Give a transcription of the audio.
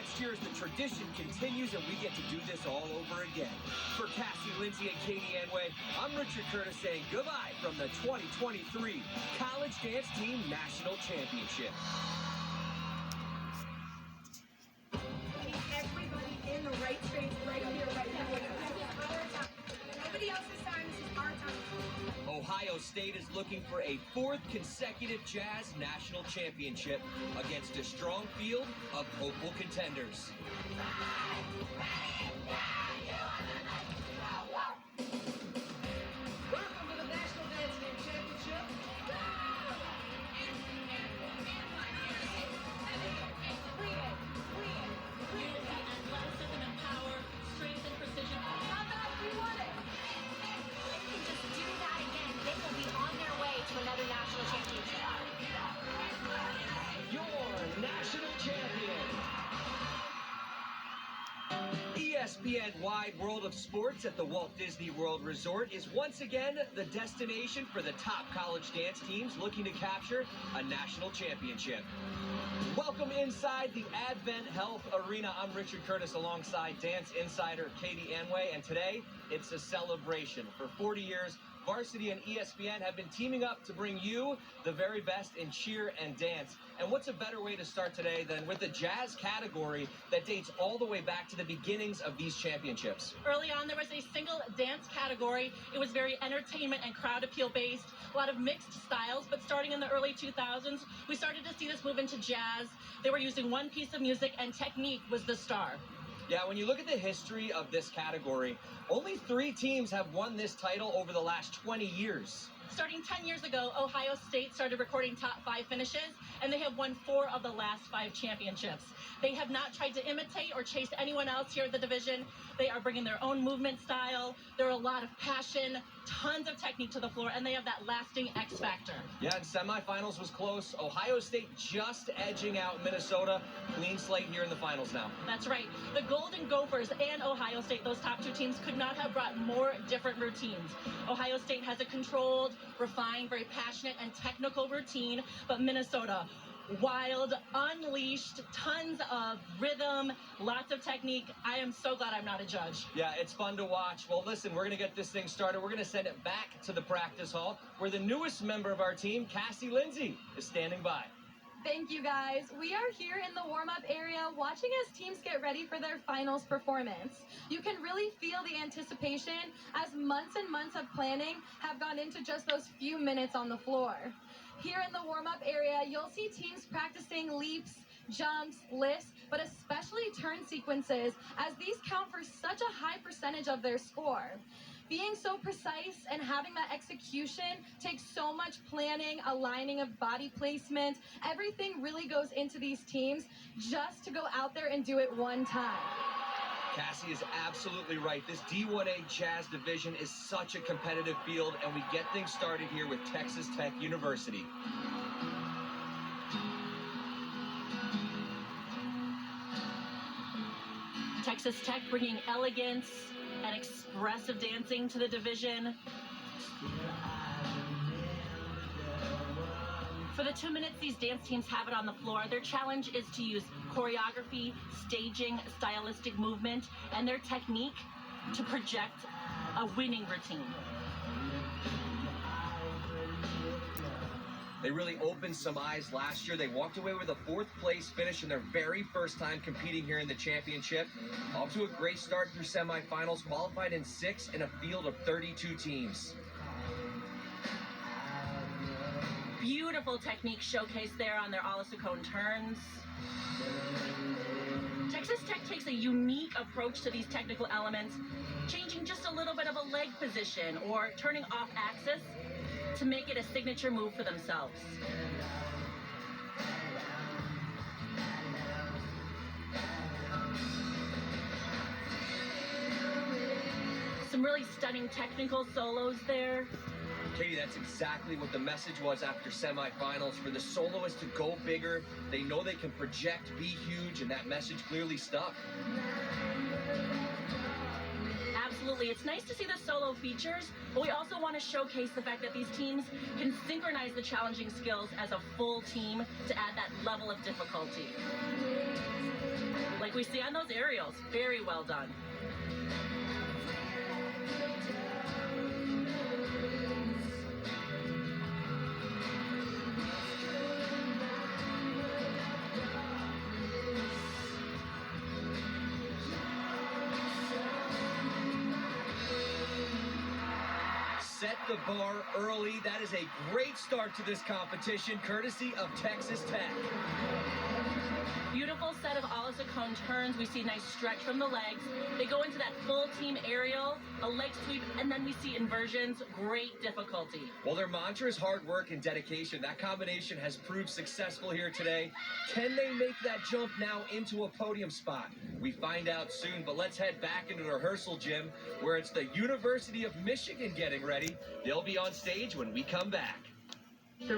next year as the tradition continues and we get to do this all over again. For Cassie, Lindsay, and Katie Anway, I'm Richard Curtis saying goodbye from the 2023 College Dance Team National Championship. Everybody in the right space right here, right now. This is our time. Nobody else's time. This is our time. Ohio State is looking for a fourth consecutive Jazz National Championship against a strong field of hopeful contenders. Welcome to the National Dance Team Championship. Athleticism and power, strength and precision. How about we won it? If they just do that again, they will be on their way to another national championship. Your national champion. ESPN Wide World of Sports at the Walt Disney World Resort is once again the destination for the top college dance teams looking to capture a national championship. Welcome inside the Advent Health Arena. I'm Richard Curtis alongside dance insider Katie Anway, and today it's a celebration. For 40 years, Varsity and ESPN have been teaming up to bring you the very best in cheer and dance. And what's a better way to start today than with the jazz category that dates all the way back to the beginnings of these championships? Early on, there was a single dance category. It was very entertainment and crowd appeal based, a lot of mixed styles. But starting in the early 2000s, we started to see this move into jazz. They were using one piece of music, and technique was the star. Yeah, when you look at the history of this category, only 3 teams have won this title over the last 20 years. Starting 10 years ago, Ohio State started recording top 5 finishes, and they have won 4 of the last 5 championships. They have not tried to imitate or chase anyone else here in the division. They are bringing their own movement style. There are a lot of passion, tons of technique to the floor, and they have that lasting X factor. Yeah, and semifinals was close. Ohio State just edging out Minnesota. Clean slate here in the finals now. That's right. The Golden Gophers and Ohio State, those top 2 teams, could not have brought more different routines. Ohio State has a controlled, refined, very passionate, and technical routine, but Minnesota, wild, unleashed, tons of rhythm, lots of technique. I am so glad I'm not a judge. Yeah, it's fun to watch. Well, listen, we're going to get this thing started. We're going to send it back to the practice hall where the newest member of our team, Cassie Lindsay, is standing by. Thank you, guys. We are here in the warm-up area watching as teams get ready for their finals performance. You can really feel the anticipation as months and months of planning have gone into just those few minutes on the floor. Here in the warm-up area, you'll see teams practicing leaps, jumps, lifts, but especially turn sequences, as these count for such a high percentage of their score. Being so precise and having that execution takes so much planning, aligning of body placement. Everything really goes into these teams just to go out there and do it one time. Cassie is absolutely right. This D1A Jazz division is such a competitive field, and we get things started here with Texas Tech University. Texas Tech bringing elegance and expressive dancing to the division. For the 2 minutes these dance teams have it on the floor, their challenge is to use choreography, staging, stylistic movement, and their technique to project a winning routine. They really opened some eyes last year. They walked away with a 4th place finish in their very first time competing here in the championship. Off to a great start through semifinals, qualified in 6 in a field of 32 teams. Beautiful technique showcased there on their Alasukone turns. Texas Tech takes a unique approach to these technical elements, changing just a little bit of a leg position or turning off axis to make it a signature move for themselves. Some really stunning technical solos there. Katie, that's exactly what the message was after semifinals. For the soloists to go bigger, they know they can project, be huge, and that message clearly stuck. Absolutely. It's nice to see the solo features, but we also want to showcase the fact that these teams can synchronize the challenging skills as a full team to add that level of difficulty. Like like we see on those aerials. Very well done. Set the bar early. That is a great start to this competition, courtesy of Texas Tech. Beautiful set of a la Saccone turns. We see a nice stretch from the legs. They go into that full team aerial, a leg sweep, and then we see inversions. Great difficulty. Well, their mantra is hard work and dedication. That combination has proved successful here today. Can they make that jump now into a podium spot? We find out soon, but let's head back into the rehearsal gym where it's the University of Michigan getting ready. They'll be on stage when we come back. The